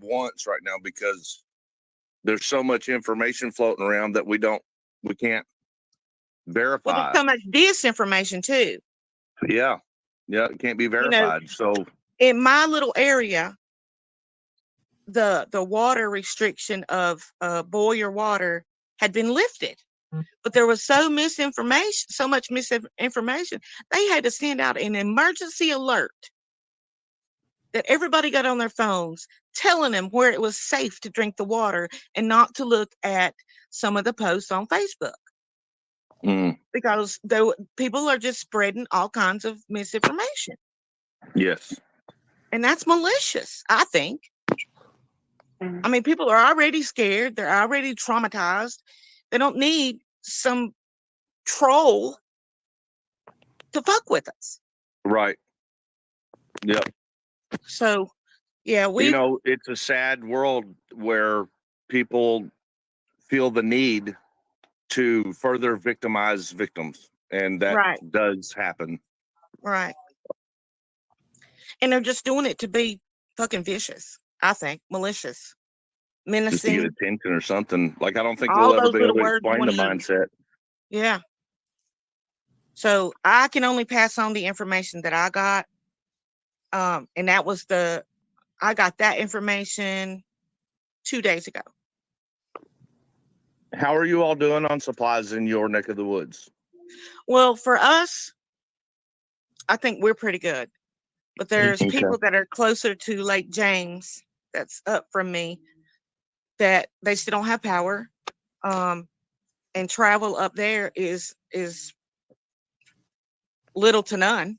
once right now because there's so much information floating around that we can't verify. Well, there's so much disinformation too. Yeah, it can't be verified. So in my little area, the water restriction of Boyer water had been lifted, but there was so much misinformation. They had to send out an emergency alert that everybody got on their phones telling them where it was safe to drink the water and not to look at some of the posts on Facebook. Because people are just spreading all kinds of misinformation. Yes. And that's malicious, I think. I mean, people are already scared. They're already traumatized. They don't need some troll to fuck with us. Right. Yep. So, yeah, it's a sad world where people feel the need to further victimize victims, and that does happen. Right. And they're just doing it to be fucking vicious, I think, malicious, menacing. Just to get attention or something. Like, I don't think we'll ever be able to explain the mindset. Yeah. So I can only pass on the information that I got. And that was I got that information 2 days ago. How are you all doing on supplies in your neck of the woods? Well, for us, I think we're pretty good. But there's people that are closer to Lake James, that's up from me, that they still don't have power. And travel up there is little to none.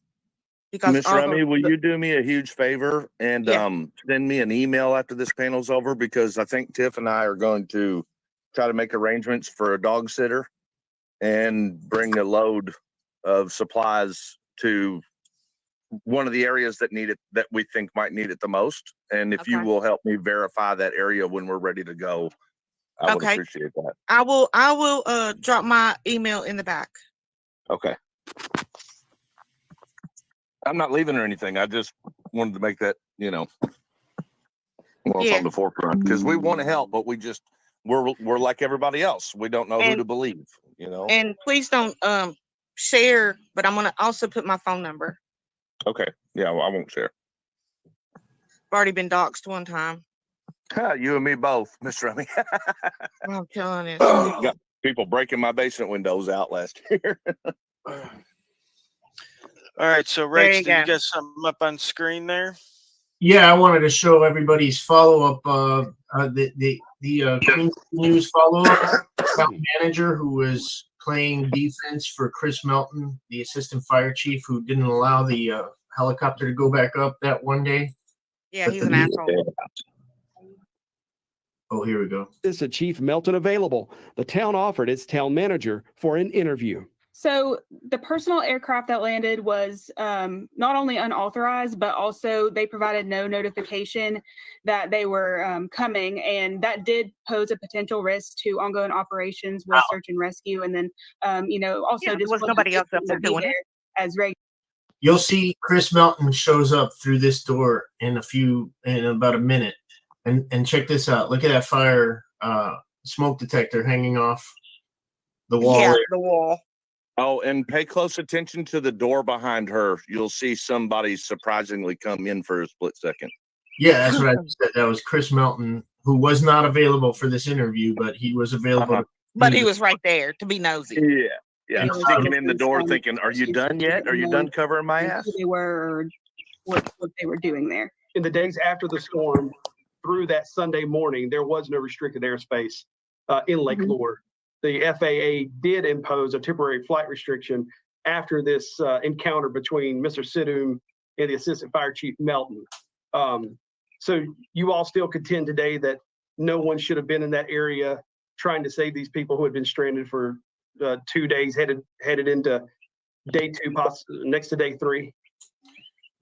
Because Miss Remy, will you do me a huge favor and send me an email after this panel's over? Because I think Tiff and I are going to try to make arrangements for a dog sitter and bring a load of supplies to one of the areas that need it, that we think might need it the most. And if you will help me verify that area when we're ready to go, I would appreciate that. I will drop my email in the back. Okay. I'm not leaving or anything. I just wanted to make that, it's on the forefront, because we want to help, but we're like everybody else. We don't know who to believe, And please don't share, but I'm going to also put my phone number. Okay. Yeah, well, I won't share. I've already been doxxed one time. You and me both, Miss Remy. I'm telling you. Got people breaking my basement windows out last year. All right, so Rach, did you get something up on screen there? Yeah, I wanted to show everybody's follow-up, the Queen News follow-up manager who was playing defense for Chris Melton, the assistant fire chief who didn't allow the helicopter to go back up that one day. Yeah, he's an asshole. Oh, here we go. Is Chief Melton available? The town offered its town manager for an interview. So the personal aircraft that landed was not only unauthorized, but also they provided no notification that they were coming, and that did pose a potential risk to ongoing operations with search and rescue. And then, also just was nobody else up there doing it as regular. You'll see Chris Melton shows up through this door in about a minute, and check this out. Look at that fire smoke detector hanging off the wall. Yeah, the wall. Oh, and pay close attention to the door behind her. You'll see somebody surprisingly come in for a split second. Yeah, that's what I said. That was Chris Melton, who was not available for this interview, but he was available. But he was right there to be nosy. Yeah. Sneaking in the door thinking, are you done yet? Are you done covering my ass? Who they were, or what they were doing there. In the days after the storm, through that Sunday morning, there was no restricted airspace in Lake Lure. The FAA did impose a temporary flight restriction after this encounter between Mr. Sidum and the Assistant Fire Chief Melton. So you all still contend today that no one should have been in that area trying to save these people who had been stranded for 2 days, headed into day 2, next to day 3.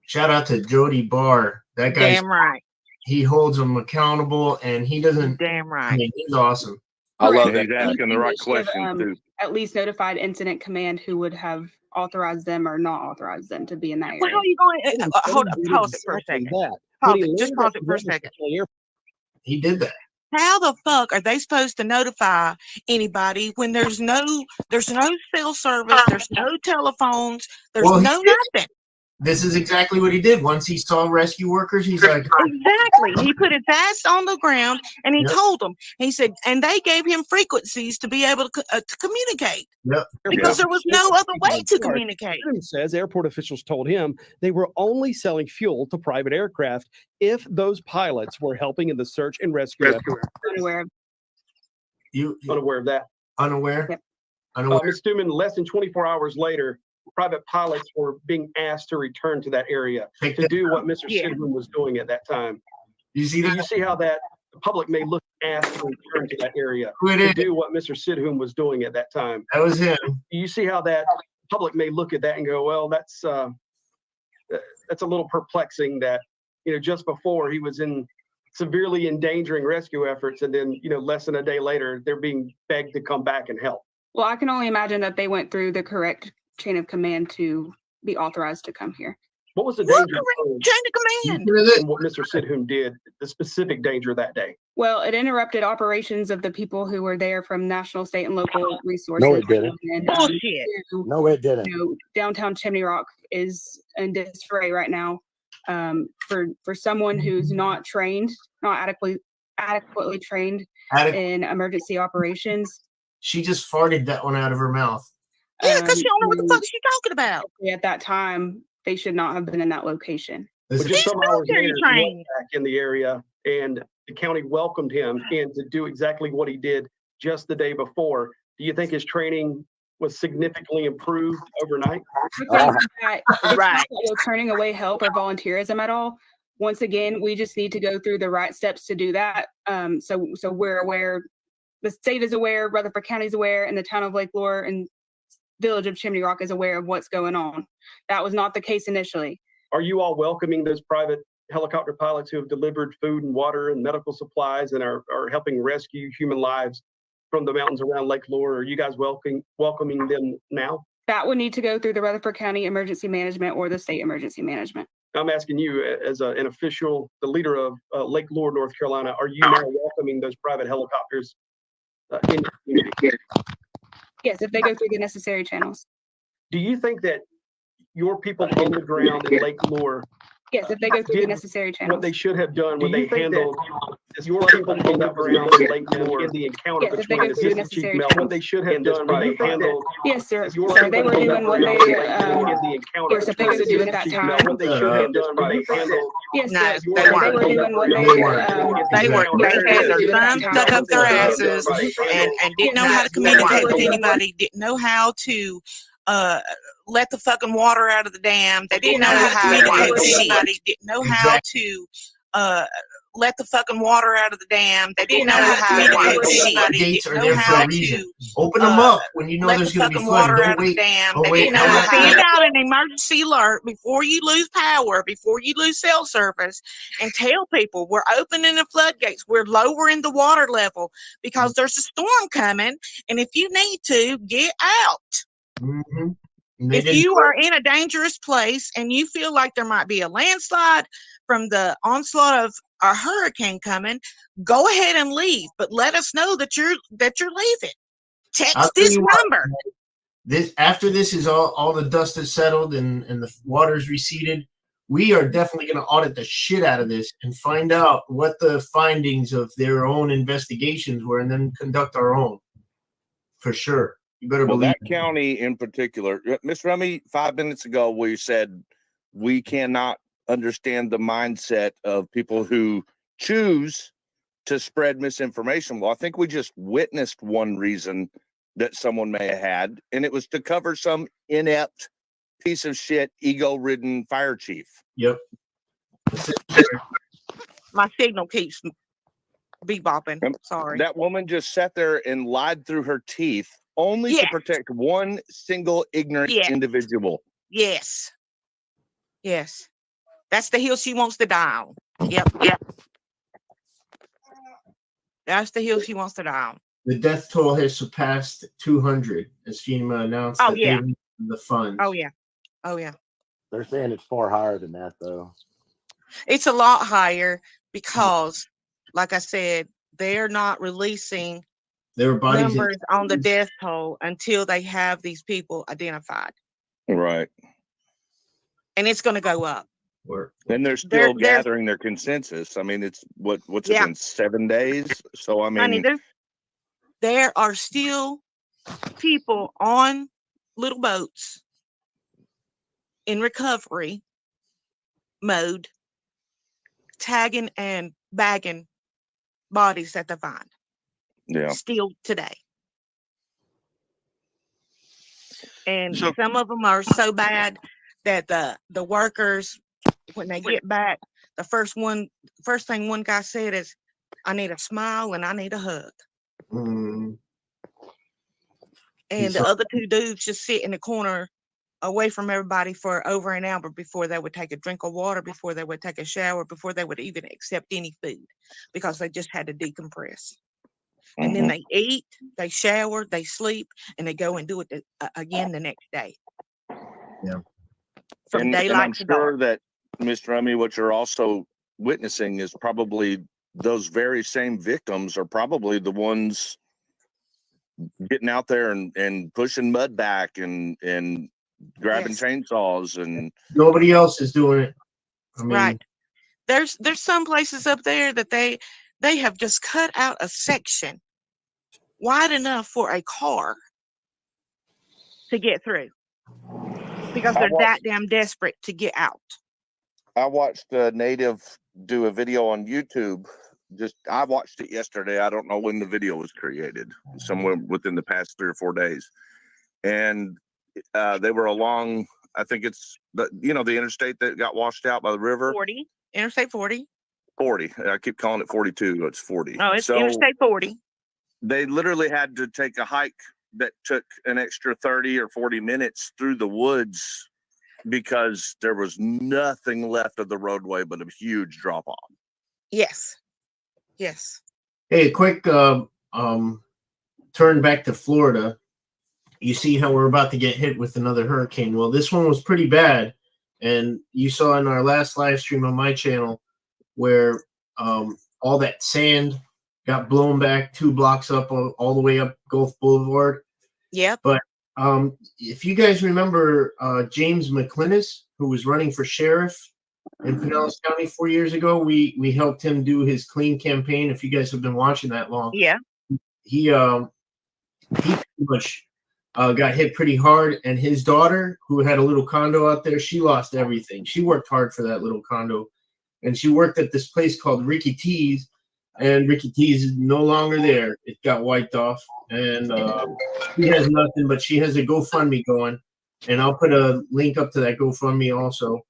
Shout out to Jody Barr. That guy. Damn right. He holds them accountable, and he doesn't. Damn right. I mean, he's awesome. I love that. He's asking the right question too. At least notified incident command who would have authorized them or not authorized them to be in that area. Well, how are you going? Hold up, pause it for a second. Just pause it for a second. He did that. How the fuck are they supposed to notify anybody when there's no cell service, there's no telephones, there's Well, he no did. nothing? This is exactly what he did. Once he saw rescue workers, he's like, Exactly. He put his ass on the ground and he Yep. told them. He said, and they gave him frequencies to be able to communicate "Yep." because there was no other way to communicate. Stidham says airport officials told him they were only selling fuel to private aircraft if those pilots were helping in the search and rescue effort. Unaware of. You Unaware of that. unaware? Yep. Unaware. Ms. Stuman, less than 24 hours later, private pilots were being asked to return to that area Take to that- do what Mr. Yeah. Sidham was doing at that time. You see Do you that? see how that the public may look asked to return to that area Who it to is? do what Mr. Sidham was doing at that time? That was him. Do you see how that public may look at that and go, well, that's a little perplexing that, just before he was in severely endangering rescue efforts, and then, less than a day later, they're being begged to come back and help. Well, I can only imagine that they went through the correct chain of command to be authorized to come here. What was the What danger correct chain of command? in what Mr. Sidham did, the specific danger that day? Well, it interrupted operations of the people who were there from national, state, and local resources. No, it didn't. And, Bullshit. No, it didn't. Downtown Chimney Rock is in disarray right now. For someone who's not trained, not adequately trained in emergency operations. She just farted that one out of her mouth. Yeah, because she don't know what the fuck she's talking about. At that time, they should not have been in that location. But Listen, just He's some hours military later, he trained. went back in the area, and the county welcomed him in to do exactly what he did just the day before. Do you think his training was significantly improved overnight? It's not Right. that we're turning away help or volunteerism at all. Once again, we just need to go through the right steps to do that. So we're aware, the state is aware, Rutherford County is aware, and the town of Lake Lure and village of Chimney Rock is aware of what's going on. That was not the case initially. Are you all welcoming those private helicopter pilots who have delivered food and water and medical supplies and are helping rescue human lives from the mountains around Lake Lure? Are you guys welcoming them now? That would need to go through the Rutherford County Emergency Management or the State Emergency Management. I'm asking you as an official, the leader of Lake Lure, North Carolina, are you now welcoming those private helicopters in your community? Yes, if they go through the necessary channels. Do you think that your people on the ground in Lake Lure, Yes, if they go through the necessary what channels. they should have done when Do they you think handled that your people on the ground in Lake Lure in the encounter Yes, if they between go the through the assistant chief necessary Mel, what they should have done when they handled Yes, sir. your Sir, they were people on the doing what ground in Lake they, Lure in the encounter were supposed between to the do at that assistant chief Mel, time. what they should have done when they handled Yes, No, sir. they Sir, weren't. they were doing what They they, weren't. They were. They had their thumbs stuck up their asses and didn't know how to communicate with anybody. Didn't know how to let the fucking water out of the dam. They didn't know how to communicate with anybody. Didn't know how to let the fucking water out of the dam. They didn't know how to communicate with anybody. Gates are Didn't there know for a how reason. to Open them up when you know let the there's going to be fucking flooding. water out Don't of the wait. dam. Don't They wait. didn't know Don't how to let- send out an emergency alert before you lose power, before you lose cell service, and tell people we're opening the floodgates, we're lowering the water level because there's a storm coming, and if you need to, get out. Mhm. And they If didn't you do it. are in a dangerous place and you feel like there might be a landslide from the onslaught of a hurricane coming, go ahead and leave, but let us know that you're leaving. I'll Text tell this you what, number. This after this is all the dust is settled and the water's receded, we are definitely going to audit the shit out of this and find out what the findings of their own investigations were, and then conduct our own. For sure, you better Well, believe. that county in particular, Miss Rummy, 5 minutes ago, we said we cannot understand the mindset of people who choose to spread misinformation. Well, I think we just witnessed one reason that someone may have had, and it was to cover some inept piece of shit, ego-ridden fire chief. Yep. My signal keeps bebopping. Sorry. That woman just sat there and lied through her teeth only to Yes. protect one single ignorant Yes. individual. Yes. Yes. That's the hill she wants to die on. Yep. That's the hill she wants to die on. The death toll has surpassed 200, as FEMA announced. Oh, that yeah. they released the funds. Oh yeah. Oh yeah. They're saying it's far higher than that, though. It's a lot higher because like I said, they're not releasing There were bodies. numbers on the death toll until they have these people identified. Right. And it's going to go up. And they're still gathering their consensus. I mean, it's what's it been 7 days? So I mean, there are still people on little boats in recovery mode, tagging and bagging bodies that they find. Yeah. Still today. And So- some of them are so bad that the workers, when they get back, the first thing one guy said is, I need a smile and I need a hug. Mm. And the other two dudes just sit in the corner away from everybody for over an hour before they would take a drink of water, before they would take a shower, before they would even accept any food, because they just had to decompress. And then they eat, they shower, they sleep, and they go and do it again the next day. Yeah. From daylight and I'm to sure dark. that, Mr. Rummy, what you're also witnessing is probably those very same victims are probably the ones getting out there and pushing mud back and grabbing chainsaws, and nobody else is doing it. I mean, right. There's some places up there that they have just cut out a section wide enough for a car to get through, because they're that damn desperate to get out. I watched a native do a video on YouTube. I watched it yesterday. I don't know when the video was created, somewhere within the past 3 or 4 days. And they were along, I think it's the interstate that got washed out by the river. 40, Interstate 40. 40. I keep calling it 42. It's 40. Oh, it's Interstate 40. They literally had to take a hike that took an extra 30 or 40 minutes through the woods because there was nothing left of the roadway but a huge drop off. Yes. Yes. hey, quick turn back to Florida. You see how we're about to get hit with another hurricane. Well, this one was pretty bad. And you saw in our last live stream on my channel where all that sand got blown back 2 blocks up all the way up Gulf Boulevard. Yep. But if you guys remember James McClinnis, who was running for sheriff in Pinellas County 4 years ago, we helped him do his clean campaign. If you guys have been watching that long, yeah, he pretty much got hit pretty hard, and his daughter, who had a little condo out there, she lost everything. She worked hard for that little condo, and she worked at this place called Ricky T's, and Ricky T's is no longer there. It got wiped off, and she has nothing, but she has a GoFundMe going, and I'll put a link up to that GoFundMe also.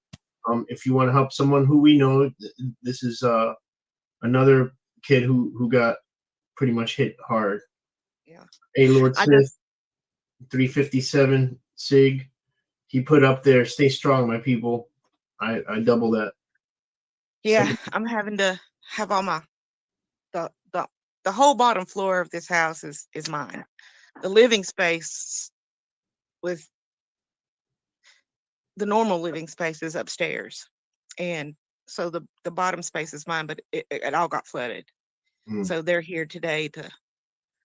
If you want to help someone who we know, this is another kid who got pretty much hit hard. Yeah. Hey, Lord Smith, 357 SIG. He put up there, stay strong, my people. I double that. Yeah, I'm having to have all my the whole bottom floor of this house is mine. The living space with the normal living space is upstairs, and so the bottom space is mine, but it all got flooded. So they're here today to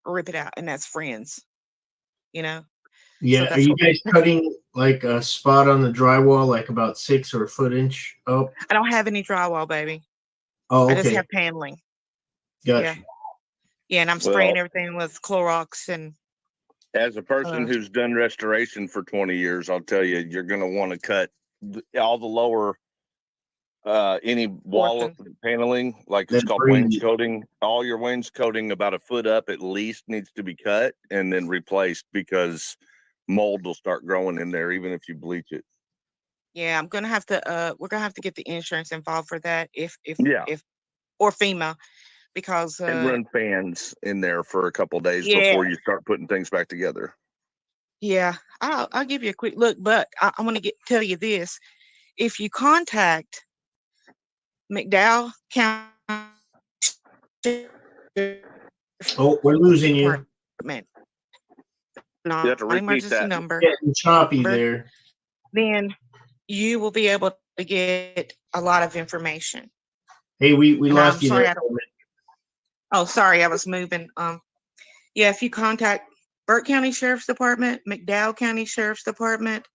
rip it out, and that's friends, Yeah. So Are you guys cutting like a spot on the drywall, like about 6 or a foot inch up? I don't have any drywall, baby. Oh, okay. I just have paneling. Gotcha. Yeah, and I'm spraying everything with Clorox. And as a person who's done restoration for 20 years, I'll tell you, you're going to want to cut all the lower, any wall paneling, like it's called wainscoting. All your wainscoting about a foot up at least needs to be cut and then replaced, because mold will start growing in there even if you bleach it. Yeah, I'm gonna have to. We're gonna have to get the insurance involved for that, if or FEMA, because and run fans in there for a couple days before you start putting things back together. Yeah, I'll give you a quick look, but I want to tell you this: if you contact McDowell County, oh, we're losing you. No, you have to repeat emergency that. number. Getting choppy there. Then you will be able to get a lot of information. Hey, we lost you sorry, there. Oh, sorry, I was moving. Yeah, if you contact Burke County Sheriff's Department, McDowell County Sheriff's Department,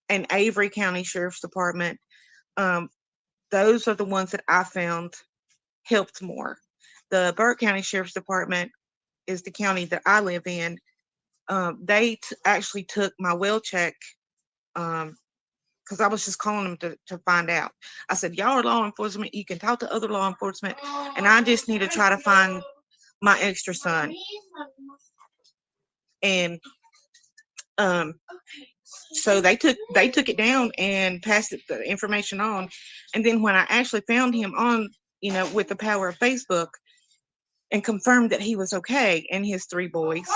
and Avery County Sheriff's Department, those are the ones that I found helped more. The Burke County Sheriff's Department is the county that I live in. They actually took my well check because I was just calling them to find out. I said, y'all are law enforcement. You can talk to other law enforcement. And I just need to try to find my extra son. And so they took it down and passed the information on. And then when I actually found him on, with the power of Facebook, and confirmed that he was okay and his 3 boys,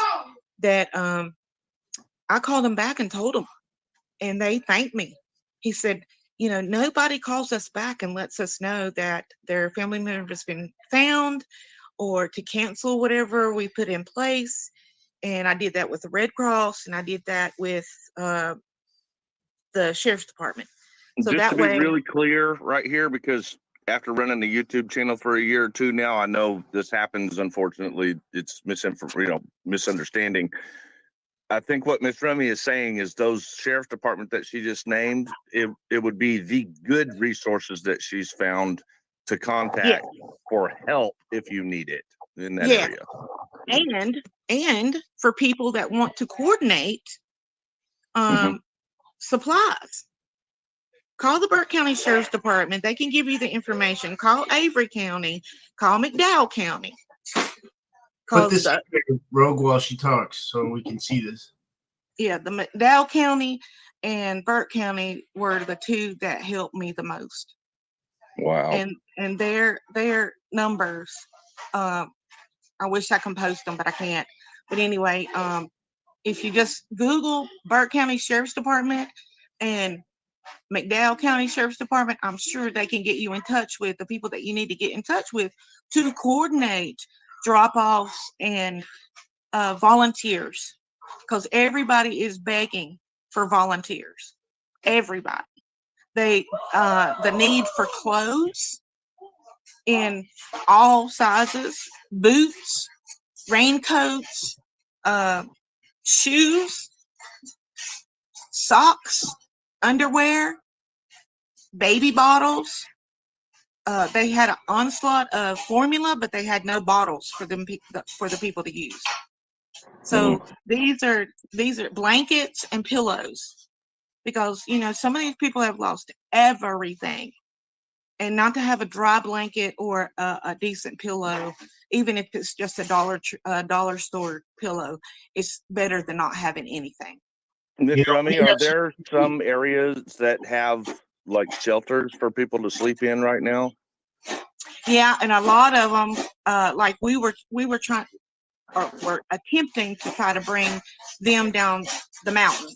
that I called them back and told them, and they thanked me. He said, nobody calls us back and lets us know that their family member has been found or to cancel whatever we put in place. And I did that with the Red Cross, and I did that with the Sheriff's Department. So just that to be way, really clear right here, because after running the YouTube channel for a year or two now, I know this happens. Unfortunately, it's misunderstanding. I think what Miss Remy is saying is those sheriff's department that she just named, it would be the good resources that she's found to contact for help if you need it in that area. And for people that want to coordinate supplies, call the Burke County Sheriff's Department. They can give you the information. Call Avery County. Call McDowell County. Put this Rogue while she talks so we can see this. Yeah, the McDowell County and Burke County were the 2 that helped me the most. Wow. And their numbers, I wish I can post them, but I can't. But anyway, if you just Google Burke County Sheriff's Department and McDowell County Sheriff's Department, I'm sure they can get you in touch with the people that you need to get in touch with to coordinate drop-offs and volunteers, because everybody is begging for volunteers. Everybody. The need for clothes in all sizes, boots, raincoats, shoes, socks, underwear, baby bottles. They had an onslaught of formula, but they had no bottles for the people to use. So these are blankets and pillows, because some of these people have lost everything, and not to have a dry blanket or a decent pillow, even if it's just a dollar store pillow, it's better than not having anything. Miss Rummy, are there some areas that have like shelters for people to sleep in right now? Yeah, and a lot of them, like we were trying, or were attempting to try to bring them down the mountain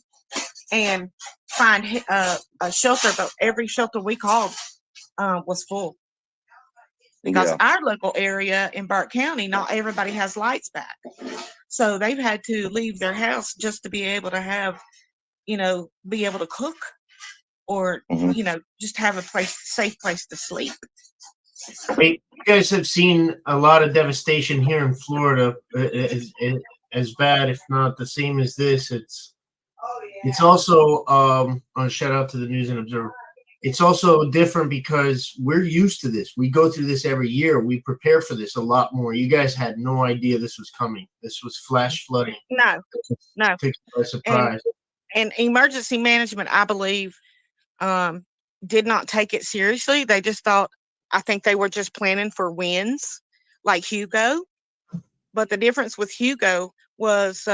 and find a shelter, but every shelter we called was full. Because our local area in Burke County, not everybody has lights back. So they've had to leave their house just to be able to have, be able to cook, or, just have a safe place to sleep. Hey, you guys have seen a lot of devastation here in Florida, as bad, if not the same as this. It's also, shout out to the News and Observer. It's also different because we're used to this. We go through this every year. We prepare for this a lot more. You guys had no idea this was coming. This was flash flooding. No. Took you by surprise. And emergency management, I believe, did not take it seriously. They just thought, I think they were just planning for winds like Hugo. But the difference with Hugo was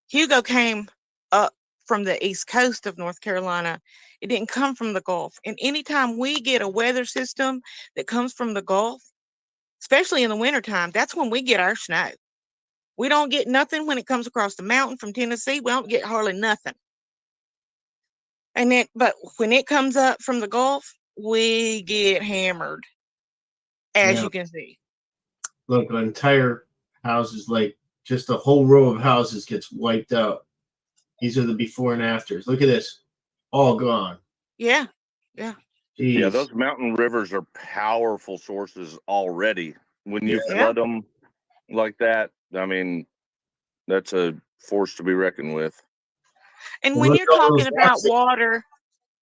Hugo came up from the east coast of North Carolina. It didn't come from the Gulf. And anytime we get a weather system that comes from the Gulf, especially in the wintertime, that's when we get our snow. We don't get nothing when it comes across the mountain from Tennessee. We don't get hardly nothing. But when it comes up from the Gulf, we get hammered, as you can see. Look, an entire houses, like just a whole row of houses gets wiped out. These are the before and afters. Look at this. All gone. Yeah. Yeah, those mountain rivers are powerful sources already. when you Yeah. flood them like that, I mean, that's a force to be reckoned with. And Well, when look you're at all those talking about accidents. water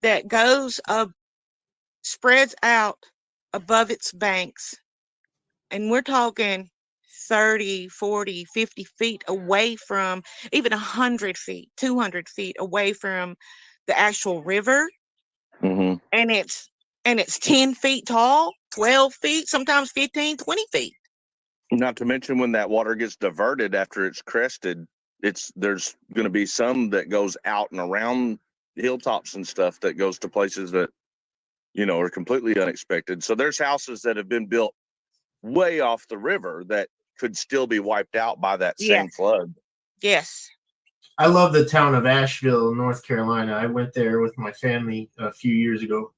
that goes up, spreads out above its banks, and we're talking 30, 40, 50 feet away from, even 100 feet, 200 feet away from the actual river, Mm-hmm. and it's 10 feet tall, 12 feet, sometimes 15, 20 feet. Not to mention when that water gets diverted after it's crested, there's going to be some that goes out and around hilltops and stuff that goes to places that, you know, are completely unexpected. So there's houses that have been built way off the river that could still be wiped out by that Yeah. same flood. Yes. I love the town of Asheville, North Carolina. I went there with my family a few years ago,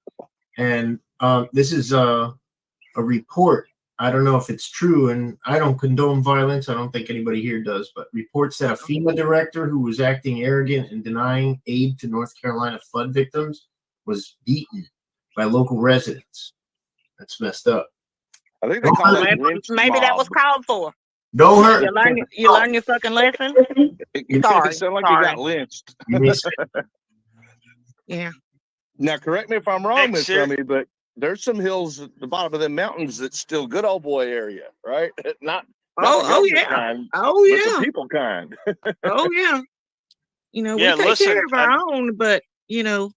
and this is a report. I don't know if it's true, and I don't condone violence. I don't think anybody here does, but reports that a FEMA director who was acting arrogant and denying aid to North Carolina flood victims was beaten by local residents. That's messed up. I think they call Maybe, it lynch maybe that was mob. called for. Don't hurt. You learn your fucking lesson. It Sorry, sounded like sorry. you got lynched. You missed it. Yeah. Now, correct me if I'm wrong, Hey, Miss sir. Rummy, but there's some hills at the bottom of them mountains that's still good old boy area, right? Not the Oh government yeah. kind, Oh but yeah. the people kind. Oh yeah. You know, Yeah, we take listen, care of our own, but you know,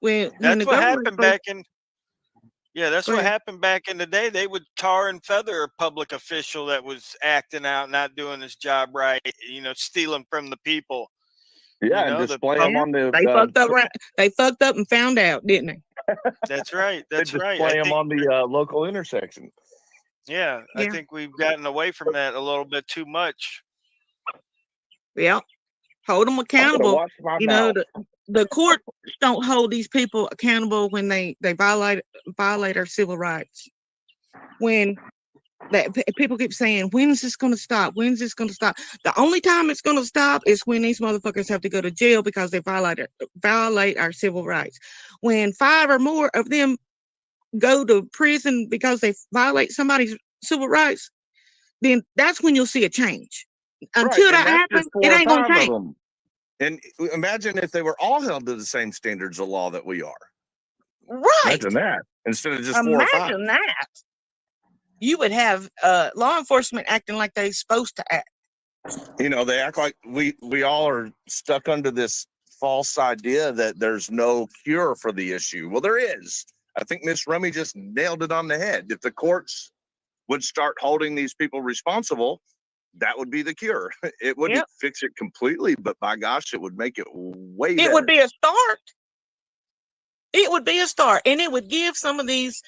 when That's the what government happened back in. Yeah, that's Go what ahead. happened back in the day. They would tar and feather a public official that was acting out, not doing his job right, you know, stealing from the people. Yeah, You and know, display them Yeah, on the. they fucked up. They fucked up and found out, didn't they? That's right. They That's right. display I them think, on the local intersection. yeah, I Yeah. think we've gotten away from that a little bit too much. Yeah. Hold them I'm gonna accountable. watch my You know, mouth. the court don't hold these people accountable when they violate our civil rights. When people keep saying, when's this going to stop? When's this going to stop? The only time it's going to stop is when these motherfuckers have to go to jail because they violate our civil rights. When 5 or more of them go to prison because they violate somebody's civil rights, then that's when you'll see a change. Until Right, that and that's happens, just 4 it or ain't going 5 to of change. them. And imagine if they were all held to the same standards of law that we are. Right. Imagine that instead of just 4 or 5. Imagine that. You would have law enforcement acting like they're supposed to act. You know, they act like we all are stuck under this false idea that there's no cure for the issue. Well, there is. I think Miss Rummy just nailed it on the head. If the courts would start holding these people responsible, that would be the cure. It wouldn't Yep. fix it completely, but by gosh, it would make it way It better. would be a start. It would be a start, and it would give some of these.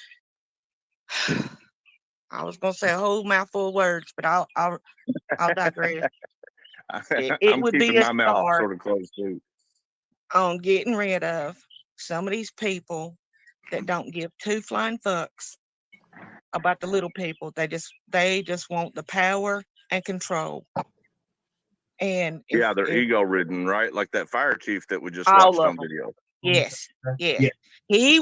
I was gonna say a whole mouthful of words, but I'll digress. It I'm would be keeping a my mouth start sort of closed too. on getting rid of some of these people that don't give 2 flying fucks about the little people. They just want the power and control. And Yeah, they're if ego ridden, right? Like that fire chief that we just all watched of on them, video. yes, yes. Yeah. He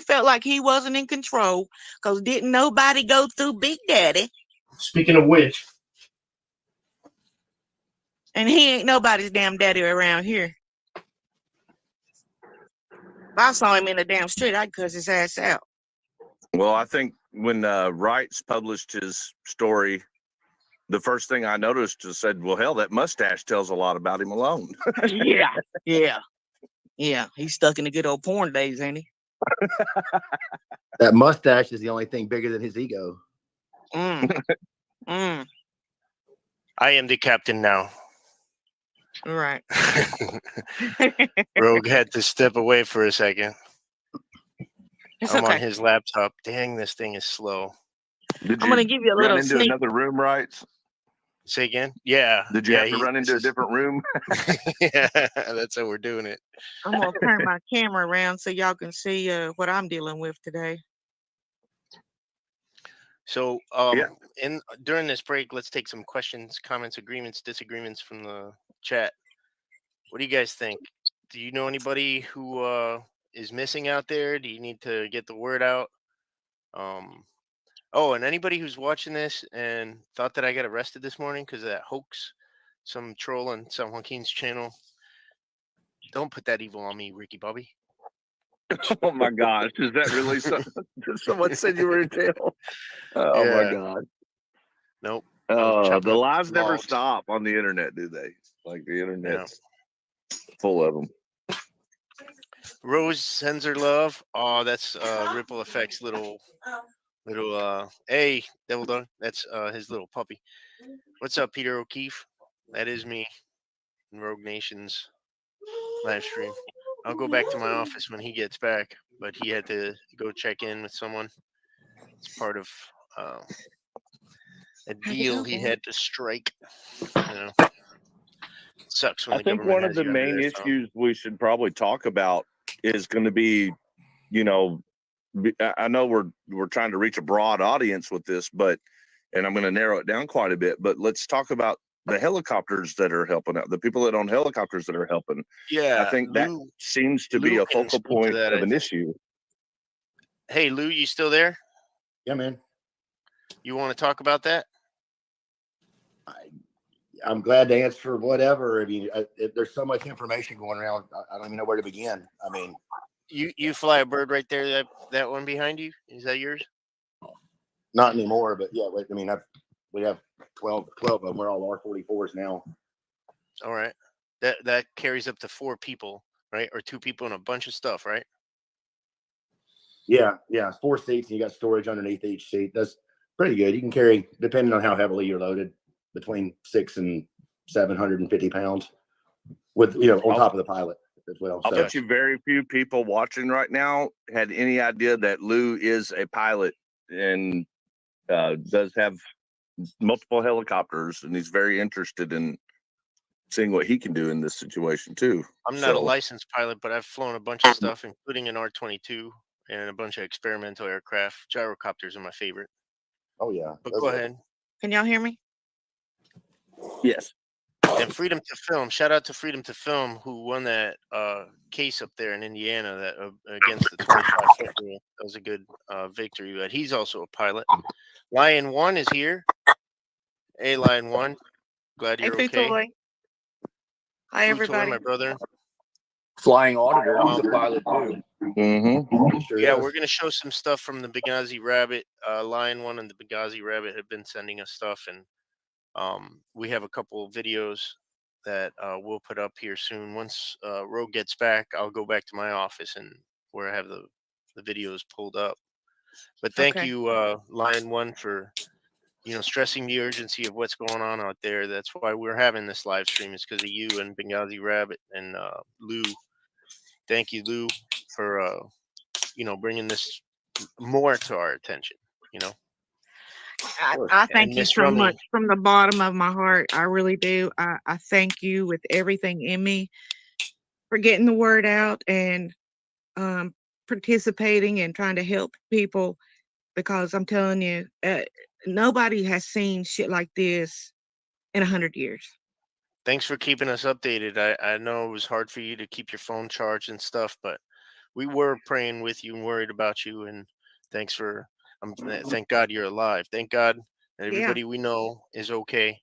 felt like he wasn't in control because didn't nobody go through Big Daddy, Speaking of which, and he ain't nobody's damn daddy around here. If I saw him in the damn street, I'd cuss his ass out. Well, I think when Wrights published his story, the first thing I noticed was said, well, hell, that mustache tells a lot about him alone. Yeah. He's stuck in the good old porn days, ain't he? That mustache is the only thing bigger than his ego. Mm. I am the captain now. Right. Rogue had to step away for a second. It's I'm on okay. his laptop. Dang, this thing is slow. Did I'm gonna give you a run little into sneak. another room, Wrights? Say again? Yeah. Did you have to run into a different room? Yeah, that's how we're doing it. I'm gonna turn my camera around so y'all can see what I'm dealing with today. So, Yeah. during this break, let's take some questions, comments, agreements, disagreements from the chat. What do you guys think? Do you know anybody who is missing out there? Do you need to get the word out? Oh, and anybody who's watching this and thought that I got arrested this morning because of that hoax, some troll on San Joaquin's channel, don't put that evil on me, Ricky Bobby. Oh my gosh, is that really so? Someone said you were in jail. Oh my Yeah. god. Nope. I was chopping The up lies never logs. stop on the internet, do they? Like the internet's full of them. Rose sends her love. Oh, that's Ripple Effects little hey, Devil Dog. That's his little puppy. What's up, Peter O'Keefe? That is me in Rogue Nation's live stream. I'll go back to my office when he gets back, but he had to go check in with someone. It's part of a deal he had to strike. You know, sucks when I the think government one of has the you under main their thumb. issues we should probably talk about is going to be, you know, I know we're trying to reach a broad audience with this, but, and I'm going to narrow it down quite a bit, but let's talk about the helicopters that are helping out, the people that own helicopters that are helping. Yeah, I think that Lou, seems to be Lou a can focal speak to point that, of I an think. issue. Hey, Lou, you still there? Yeah, man. You want to talk about that? I'm glad to answer whatever. I mean, there's so much information going around. I don't even know where to begin. I mean, You fly a bird right there. That one behind you, is that yours? not anymore, but yeah. I mean, we have 12 of them. We're all R44s now. All right. That carries up to 4 people, right? Or 2 people and a bunch of stuff, right? Yeah, 4 seats, and you got storage underneath each seat. That's pretty good. You can carry, depending on how heavily you're loaded, between 600 and 750 pounds, with on top of the pilot as well. I'll So bet you very few people watching right now had any idea that Lou is a pilot and does have multiple helicopters, and he's very interested in seeing what he can do in this situation too. I'm not a licensed pilot, but I've flown a bunch of stuff, including an R-22 and a bunch of experimental aircraft. Gyrocopters are my favorite. Oh yeah. But go ahead. Can y'all hear me? Yes. And Freedom to Film. Shout out to Freedom to Film, who won that case up there in Indiana that against the 25-foot rule. That was a good victory. But he's also a pilot. Lion One is here. Hey, Lion One. Glad you're Hey, okay. Toy. Hi, Toy, everybody. my brother. Flying auditor, he's a pilot too. Mm-hmm. Sure Yeah, is. we're gonna show some stuff from the Benghazi Rabbit. Lion One and the Benghazi Rabbit have been sending us stuff, and we have a couple of videos that we'll put up here soon. Once Rogue gets back, I'll go back to my office and where I have the videos pulled up. But thank Okay. you, Lion One, for stressing the urgency of what's going on out there. That's why we're having this live stream, is because of you and Benghazi Rabbit and Lou. Thank you, Lou, for bringing this more to our attention. I thank And you Miss so Rummy. much from the bottom of my heart. I really do. I thank you with everything in me for getting the word out and participating and trying to help people, because I'm telling you, nobody has seen shit like this in 100 years. Thanks for keeping us updated. I know it was hard for you to keep your phone charged and stuff, but we were praying with you and worried about you. And thanks for, thank God you're alive. Thank God that everybody we know is okay.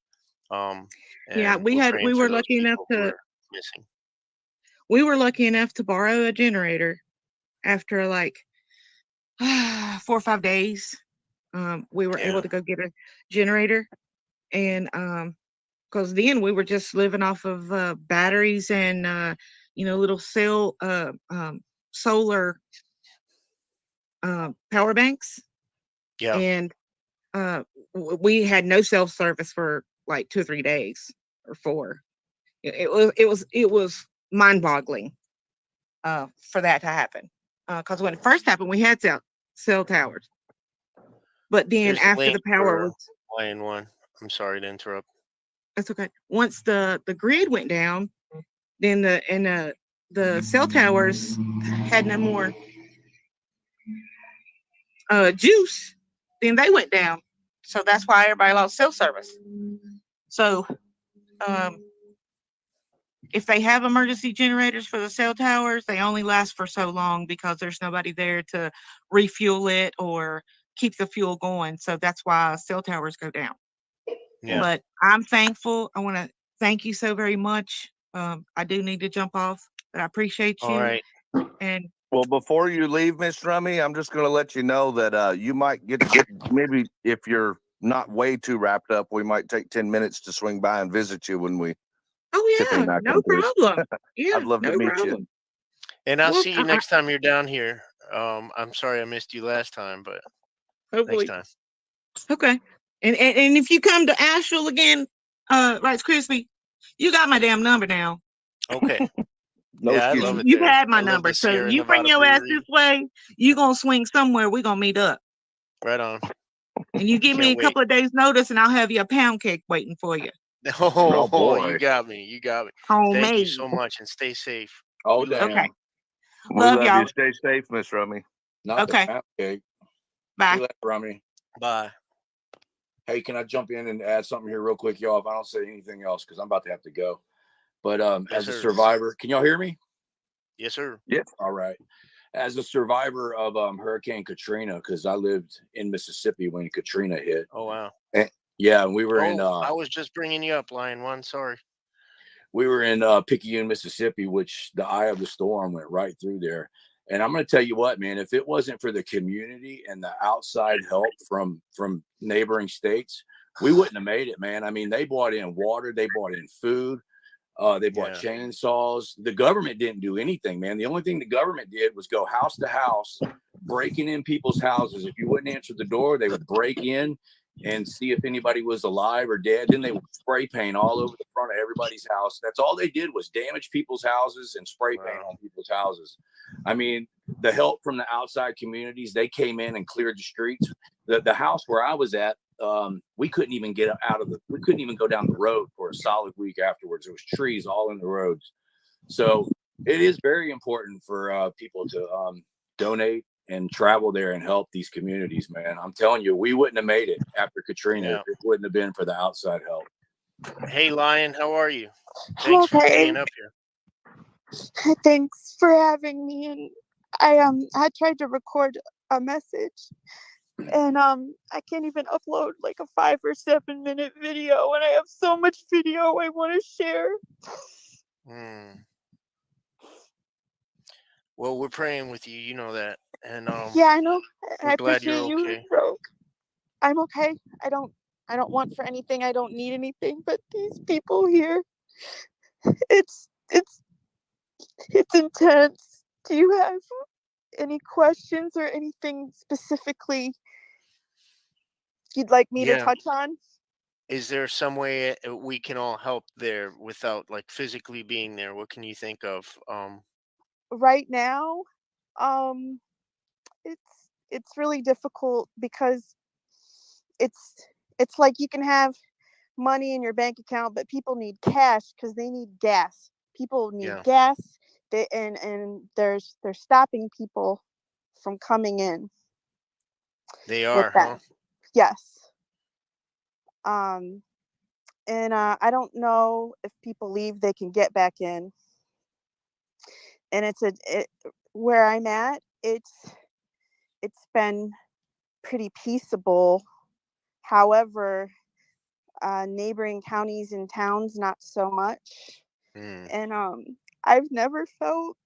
Yeah, and we we're were praying for those lucky enough people who to are missing. we were lucky enough to borrow a generator after like 4 or 5 days. We were able to go get a generator, and because then we were just living off of batteries and little solar power banks. Yeah. And we had no cell service for like 2 or 3 days or 4. It was mind-boggling for that to happen. Because when it first happened, we had cell towers, but then Here's the after link the power for was, Lion One. I'm sorry to interrupt. that's okay. Once the grid went down, then the cell towers had no more juice. Then they went down, so that's why everybody lost cell service. So if they have emergency generators for the cell towers, they only last for so long because there's nobody there to refuel it or keep the fuel going. So that's why cell towers go down. Yeah. But I'm thankful. I want to thank you so very much. I do need to jump off, but I appreciate All you. right. And Well, before you leave, Miss Rummy, I'm just going to let you know that you might get maybe if you're not way too wrapped up, we might take 10 minutes to swing by and visit you when we oh Tiffany yeah, and I no come through. problem. Yeah, I'd love to no meet you. problem. And I'll Well, see you next time you're down here. I'm sorry I missed you last time, but next hopefully. time. Okay. And if you come to Asheville again, Rice Krispie, you got my damn number now. Okay. No Yeah, I excuses. love it You've there. had my I love number. the So Sierra you bring Nevada your ass Brewery. this way, you gonna swing somewhere, we're gonna meet up. Right on. And you give me a Can't wait. couple of days notice and I'll have you a pound cake waiting for you. Oh, boy. you got me. You got me. Thank you Homemade. so much and stay safe. Oh, We love damn. Okay. We Love love y'all. you. Stay safe, Miss Rummy. Not Okay. the pound cake. See Bye. you later, Rummy. Bye. Hey, can I jump in and add something here real quick, y'all? If I don't say anything else, because I'm about to have to go. But as a sir. survivor, can y'all hear me? Yes, sir. All right. As a survivor of Hurricane Katrina, because I lived in Mississippi when Katrina hit. Oh, wow. Yeah, and we were in I was just bringing you up, Lion One. Sorry. Picayune, Mississippi, which the eye of the storm went right through there. And I'm going to tell you what, man, if it wasn't for the community and the outside help from neighboring states, we wouldn't have made it, man. I mean, they brought in water, they brought in food, they brought chainsaws. The government didn't do anything, man. The only thing the government did was go house to house, breaking in people's houses. If you wouldn't answer the door, they would break in and see if anybody was alive or dead. Then they would spray paint all over the front of everybody's house. That's all they did was damage people's houses and spray paint on people's houses. I mean, the help from the outside communities, they came in and cleared the streets. The house where I was at, we couldn't even get we couldn't even go down the road for a solid week afterwards. There was trees all in the roads. So it is very important for people to donate and travel there and help these communities, man. I'm telling you, we wouldn't have made it after Katrina if it wouldn't have been for the outside help. Hey, Lion, how are you? Thanks for staying up here. Thanks for having me. And I tried to record a message, and I can't even upload like a 5 or 7 minute video, and I have so much video I want to share. Well, we're praying with you. You know that. And Yeah, I know. we're I glad appreciate you're you, okay. Rogue. I'm okay. I don't want for anything. I don't need anything. But these people here, it's intense. Do you have any questions or anything specifically you'd like me to touch on? Is there some way we can all help there without like physically being there? What can you think of? Right now, it's really difficult because it's like you can have money in your bank account, but people need cash because they need gas. People need gas. And they're stopping people from coming in. They are, huh? Yes. And I don't know if people leave, they can get back in. And where I'm at, it's been pretty peaceable. However, neighboring counties and towns, not so much. And I've never felt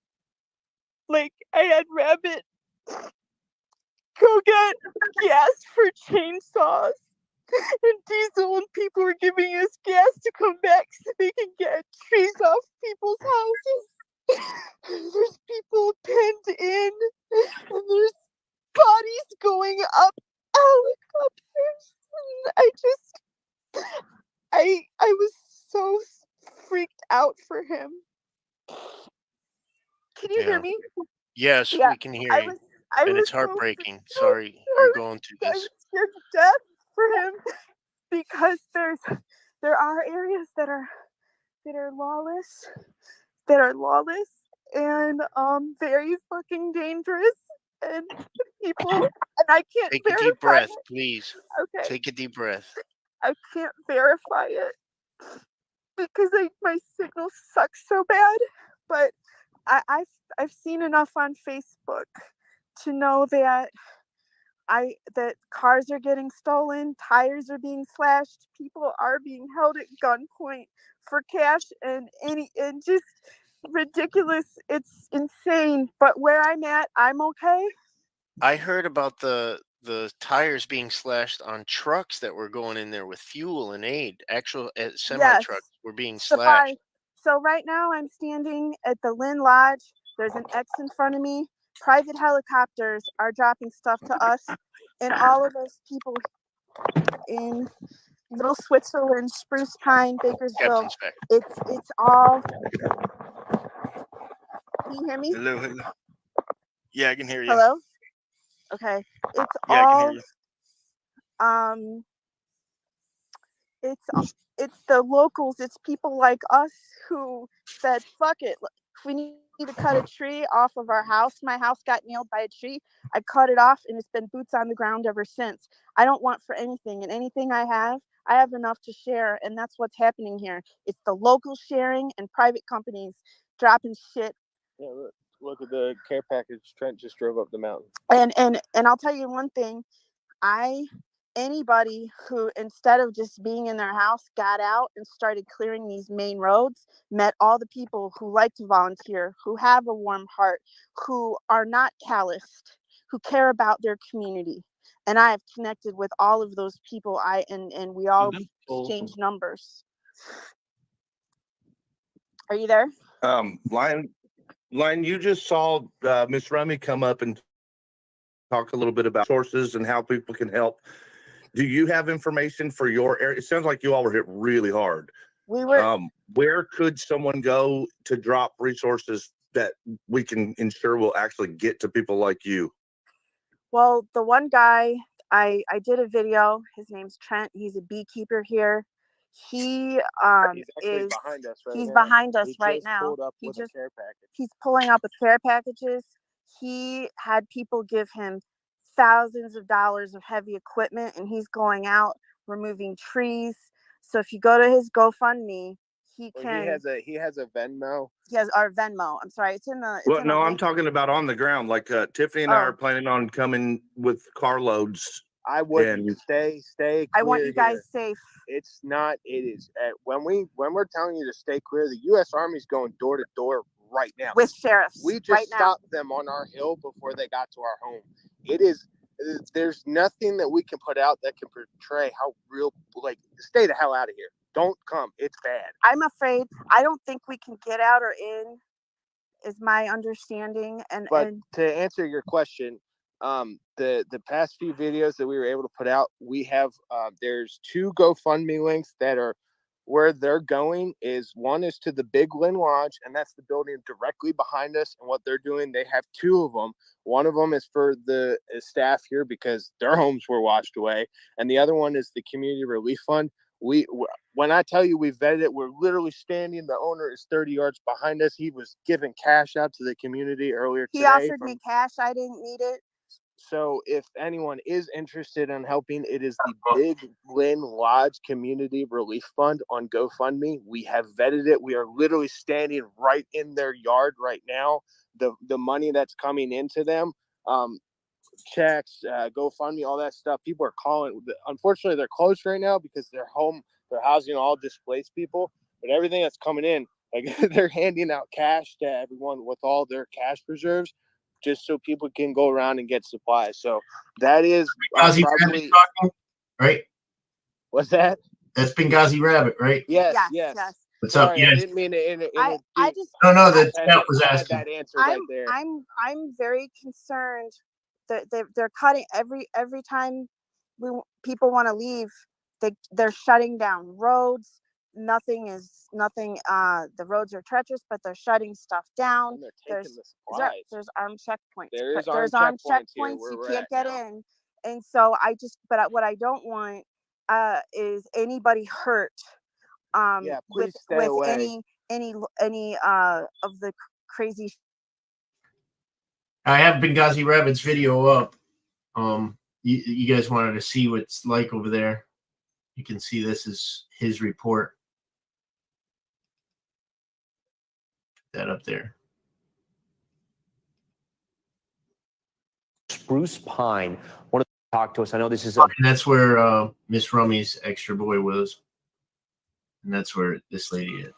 like I had Rabbit go get gas for chainsaws and diesel, and people were giving us gas to come back so they can get trees off people's houses. There's people penned in, and there's bodies going up helicopters. And I was so freaked out for him. Can you hear me? Yes, we can hear you. And it's heartbreaking. Sorry you're going through I this. was scared to death for him because there are areas that are lawless, and very fucking dangerous, and people, and I can't Take a verify deep breath, it. please. Okay. Take a deep breath. I can't verify it because my signal sucks so bad, but I've seen enough on Facebook to know that the cars are getting stolen, tires are being slashed, people are being held at gunpoint for cash and just ridiculous. It's insane. But where I'm at, I'm okay. I heard about the tires being slashed on trucks that were going in there with fuel and aid. Actual semi Yes. trucks were being Supply. slashed. So right now I'm standing at the Lynn Lodge. There's an X in front of me. Private helicopters are dropping stuff to us, and all of those people in Little Switzerland, Spruce Pine, Bakersville. Captain's back. It's all. Can you hear me? Hello, hello. Yeah, I can hear you. Hello. Okay. It's Yeah, I can hear all. you. It's the locals. It's people like us who said, "Fuck it. If we need to cut a tree off of our house, my house got nailed by a tree. I cut it off, and it's been boots on the ground ever since. I don't want for anything, and anything I have enough to share, and that's what's happening here. It's the local sharing and private companies dropping shit. Yeah, look at the care package Trent just drove up the mountain. And I'll tell you one thing. Anybody who, instead of just being in their house, got out and started clearing these main roads, met all the people who like to volunteer, who have a warm heart, who are not calloused, who care about their community. And I have connected with all of those people. And we all exchange numbers. Are you there? Lion, you just saw Miss Rummy come up and talk a little bit about sources and how people can help. Do you have information for your area? It sounds like you all were hit really hard. We were. Where could someone go to drop resources that we can ensure will actually get to people like you? Well, the one guy, I did a video. His name's Trent. He's a beekeeper here. He He's behind us right he's now. behind us He right just now. pulled up He with a care package. He's pulling up with care packages. He had people give him thousands of dollars of heavy equipment, and he's going out removing trees. So if you go to his GoFundMe, he has a Venmo. He has our Venmo. I'm sorry, it's in the. Well, no, I'm talking about on the ground. Like Tiffany and I are planning on coming with carloads. I wouldn't stay. I want you guys safe. It's not. It is. When we're telling you to stay clear, the U.S. Army's going door to door right now with sheriffs. We just right stopped them on our hill before they got to our home. It is. There's nothing that we can put out that can portray how real. Like, stay the hell out of here. Don't come. It's bad. I'm afraid. I don't think we can get out or in. Is my understanding. But to answer your question, the past few videos that we were able to put out, we have there's 2 GoFundMe links that are where they're going. Is one is to the Big Lynn Lodge, and that's the building directly behind us. And what they're doing, they have 2 of them. One of them is for the staff here because their homes were washed away, and the other one is the Community Relief Fund. When I tell you we vetted it, we're literally standing. The owner is 30 yards behind us. He was giving cash out to the community earlier today. He offered me cash. I didn't need it. So if anyone is interested in helping, it is the Big Lynn Lodge Community Relief Fund on GoFundMe. We have vetted it. We are literally standing right in their yard right now. The money that's coming into them, checks, GoFundMe, all that stuff. People are calling. Unfortunately, they're closed right now because they're housing all displaced people. But everything that's coming in, like they're handing out cash to everyone with all their cash reserves, just so people can go around and get supplies. So that is Benghazi probably talking, right? What's that? That's Benghazi Rabbit, right? Yes. What's Sorry, up? Yes. I didn't mean to. I just no. That was asking. That answer right there. I'm very concerned that they're cutting every time people want to leave. They're shutting down roads. Nothing. The roads are treacherous, but they're shutting stuff down. There's armed checkpoints. There's armed checkpoints. You can't get in. And so but what I don't want is anybody hurt. Please stay away. any of the crazy. I have Benghazi Rabbit's video up. You guys wanted to see what it's like over there. You can see this is his report. That up there. Spruce Pine, talk to us. I know this is And that's where Miss Rummy's extra boy was. And that's where this lady is.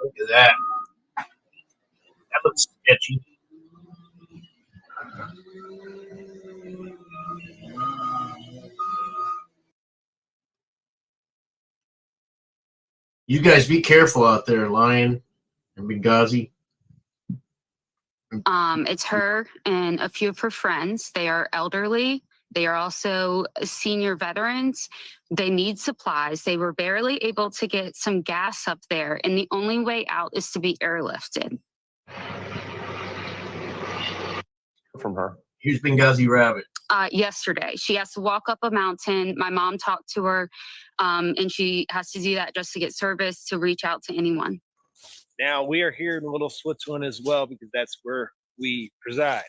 Look at that. That looks sketchy. You guys be careful out there, Lion and Benghazi. It's her and a few of her friends. They are elderly. They are also senior veterans. They need supplies. They were barely able to get some gas up there, and the only way out is to be airlifted. from her. Here's Benghazi Rabbit. Yesterday, she has to walk up a mountain. My mom talked to her, and she has to do that just to get service to reach out to anyone. Now we are here in Little Switzerland as well because that's where we reside.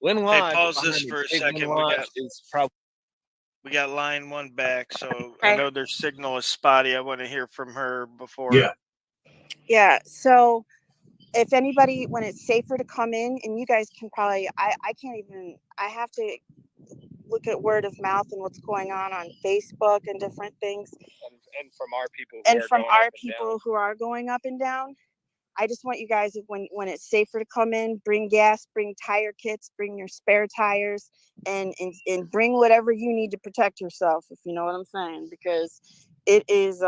Lynn Lodge. Pause this for a second. We got line one back, so I know their signal is spotty. I want to hear from her before. Yeah. So if anybody, when it's safer to come in, and you guys can probably, I can't even, I have to look at word of mouth and what's going on Facebook and different things. And from our people. Who are going up and down. I just want you guys, when it's safer to come in, bring gas, bring tire kits, bring your spare tires, and bring whatever you need to protect yourself, if you know what I'm saying, because it is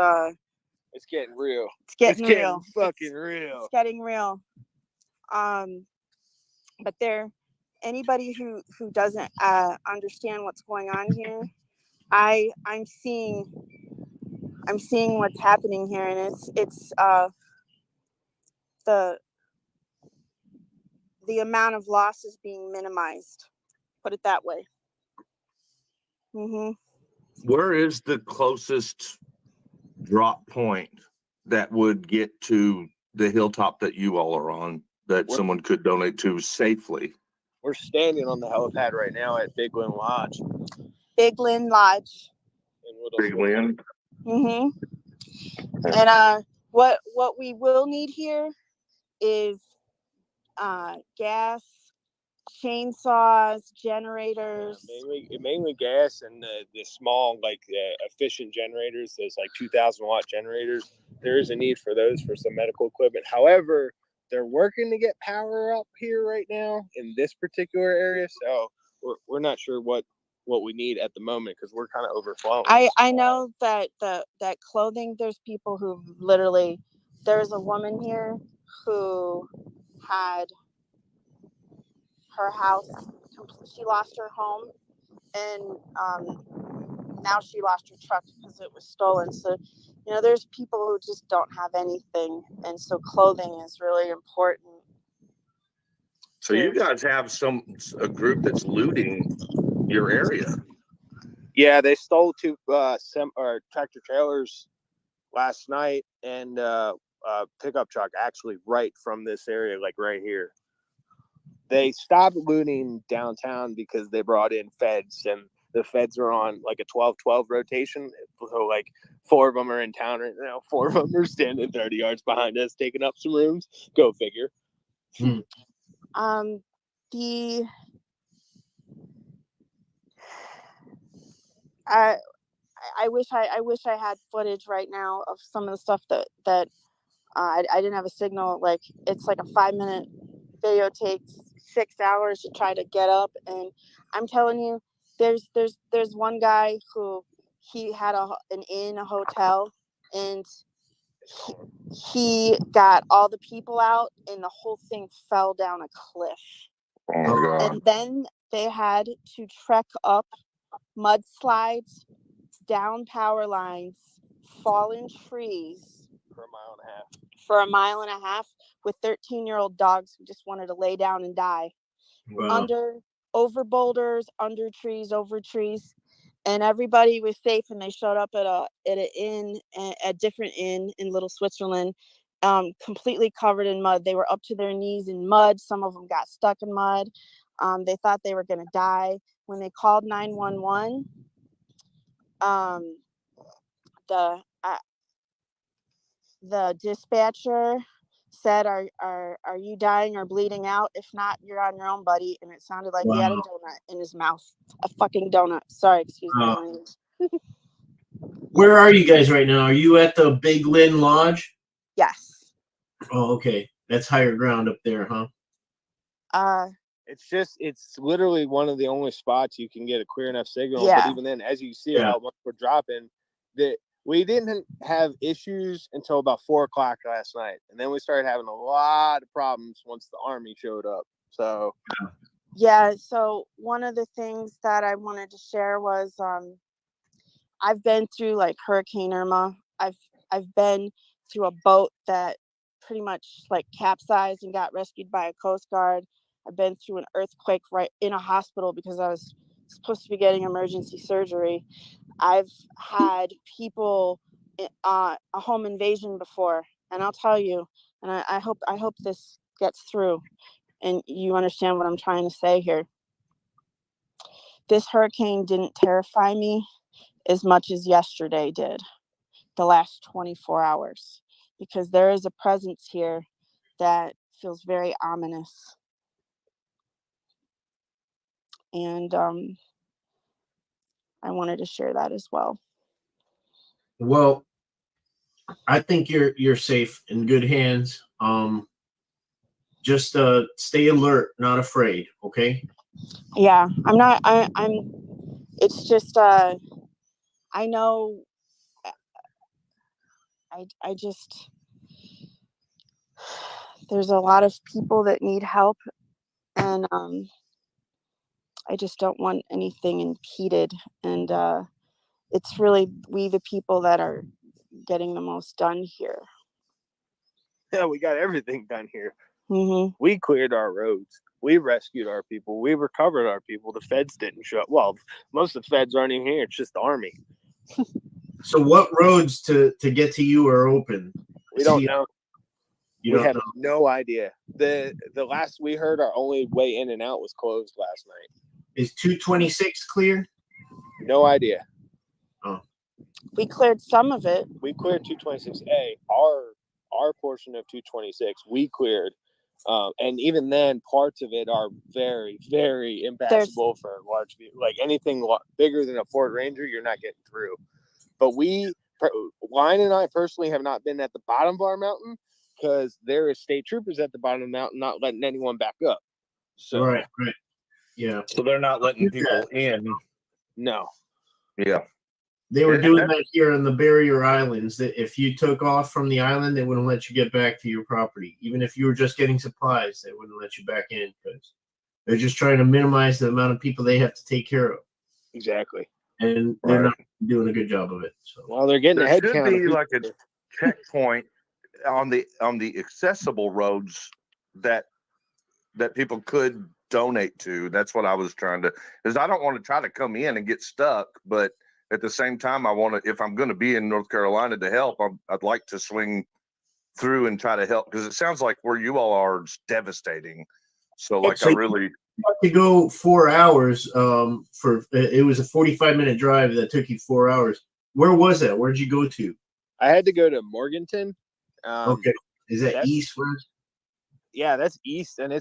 it's getting real. It's getting real. Fucking real. It's getting real. But anybody who doesn't understand what's going on here, I'm seeing what's happening here, and it's the amount of loss is being minimized. Put it that way. Where is the closest drop point that would get to the hilltop that you all are on that someone could donate to safely? We're standing on the helipad right now at Big Lynn Lodge. Big Lynn Lodge. Big Lynn. And what we will need here is gas, chainsaws, generators. Mainly gas and the small, efficient generators. Those 2,000 watt generators. There is a need for those for some medical equipment. However, they're working to get power up here right now in this particular area. So we're not sure what we need at the moment because we're kind of overflowing. I know that that clothing. There's people who literally. There's a woman here who had her house. She lost her home, and now she lost her truck because it was stolen. So, there's people who just don't have anything, and so clothing is really important. So you guys have a group that's looting your area. Yeah, they stole two tractor trailers last night and a pickup truck actually right from this area, right here. They stopped looting downtown because they brought in feds, and the feds are on a 12-12 rotation. So 4 of them are in town right now. 4 of them are standing 30 yards behind us, taking up some rooms. Go figure. I wish I had footage right now of some of the stuff that I didn't have a signal. It's a 5-minute video, takes 6 hours to try to get up, and I'm telling you, there's one guy who he had a hotel, and he got all the people out, and the whole thing fell down a cliff. Oh my God. And then they had to trek up mudslides, down power lines, fallen trees for a mile and a half with 13-year-old dogs who just wanted to lay down and die. Wow. Over boulders, under trees, over trees, and everybody was safe. And they showed up at a different inn in Little Switzerland, completely covered in mud. They were up to their knees in mud. Some of them got stuck in mud. They thought they were going to die. When they called 911, the dispatcher said, are you dying or bleeding out? If not, you're on your own, buddy. And it sounded like he had a donut in his mouth. A fucking donut. Sorry, excuse my language. Where are you guys right now? Are you at the Big Lynn Lodge? Yes. Oh, okay. That's higher ground up there, huh? It's literally one of the only spots you can get a clear enough signal. Yeah. But even then, as you see how much we're dropping, that we didn't have issues until about 4 o'clock last night. And then we started having a lot of problems once the Army showed up. So yeah, so one of the things that I wanted to share was I've been through like Hurricane Irma. I've been through a boat that pretty much like capsized and got rescued by a Coast Guard. I've been through an earthquake right in a hospital because I was supposed to be getting emergency surgery. I've had people a home invasion before, and I'll tell you, and I hope this gets through and you understand what I'm trying to say here. This hurricane didn't terrify me as much as yesterday did, the last 24 hours, because there is a presence here that feels very ominous. And I wanted to share that as well. Well, I think you're safe in good hands. Just stay alert, not afraid, okay? Yeah, I'm not. I'm. It's just. I know. I just. There's a lot of people that need help, and I just don't want anything impeded. And it's really we, the people, that are getting the most done here. yeah, we got everything done here. Mm-hmm. We cleared our roads. We rescued our people. We recovered our people. The feds didn't show up. Well, most of the feds aren't even here. It's just the Army. So what roads to get to you are open? We don't know. You we don't have know. no idea. The last we heard, our only way in and out was closed last night. Is 226 clear? No idea. Oh. We cleared some of it. We cleared 226A. Our portion of 226 we cleared. And even then, parts of it are very, very impassable for large vehicles. Like anything bigger than a Ford Ranger, you're not getting through. But Lion and I personally have not been at the bottom of our mountain because there is state troopers at the bottom of the mountain not letting anyone back up. So right. Yeah. So they're not letting people in. No. Yeah. They were doing that here on the barrier islands, that if you took off from the island, they wouldn't let you get back to your property. Even if you were just getting supplies, they wouldn't let you back in because they're just trying to minimize the amount of people they have to take care of. Exactly. And they're not doing a good job of it. So well, they're getting there a head should count. be like a checkpoint on the accessible roads that people could donate to. That's what I was trying to, because I don't want to try to come in and get stuck, but at the same time, I want to, if I'm going to be in North Carolina to help, I'd like to swing through and try to help, because it sounds like where you all are is devastating. So like so I really to go 4 hours for it was a 45-minute drive that took you 4 hours. Where was that? Where'd you go to? I had to go to Morganton. Okay. Is that east, west? Yeah, that's east, and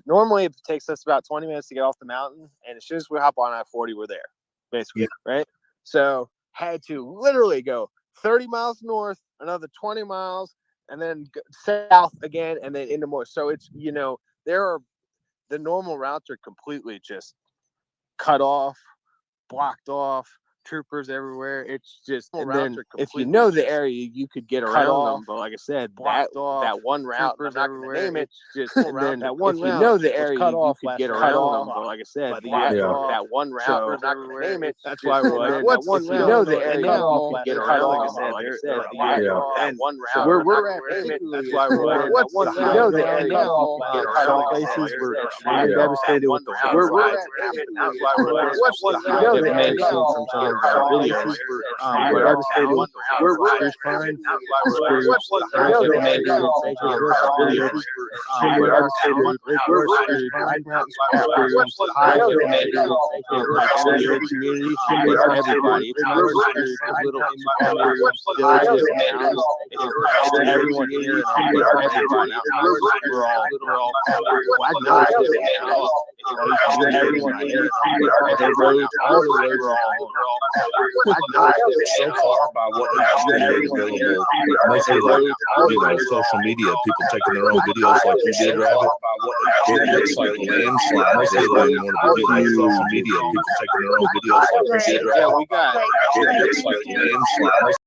normally it takes us about 20 minutes to get off the mountain, and as soon as we hop on I-40, we're there, basically, right? So had to literally go 30 miles north, another 20 miles, and then south again, and then into more. So it's, the normal routes are completely just cut off, blocked off, troopers everywhere. It's just, and then if you know the area, you could get around them. But like I said, that one route, I'm not going to name it. Just and then that one route, you know the area, you could get around them. But like I said, that one route, I'm not going to name it. That's why we're like, what's one route? You know the area, you could get around. Like I said, that one route. We're at that's why we're like, what's one route? You know the area, you could get around. Places were extremely devastated with the we're at that's why we're like, what's one route? places where devastated. Spruce Pine, community. It's everybody. It's not just a little independent villages and towns. It's everyone here. It's everybody. We're all. I know it's different now. Everyone here. The roads, all the roads are all. I know it's so far by what has been available, mostly like social media, people taking their own videos like you did, Rabbit. It looks like a landslide. Mostly like social media, people taking their own videos like you did, Rabbit. Yeah, we got. It looks like a landslide.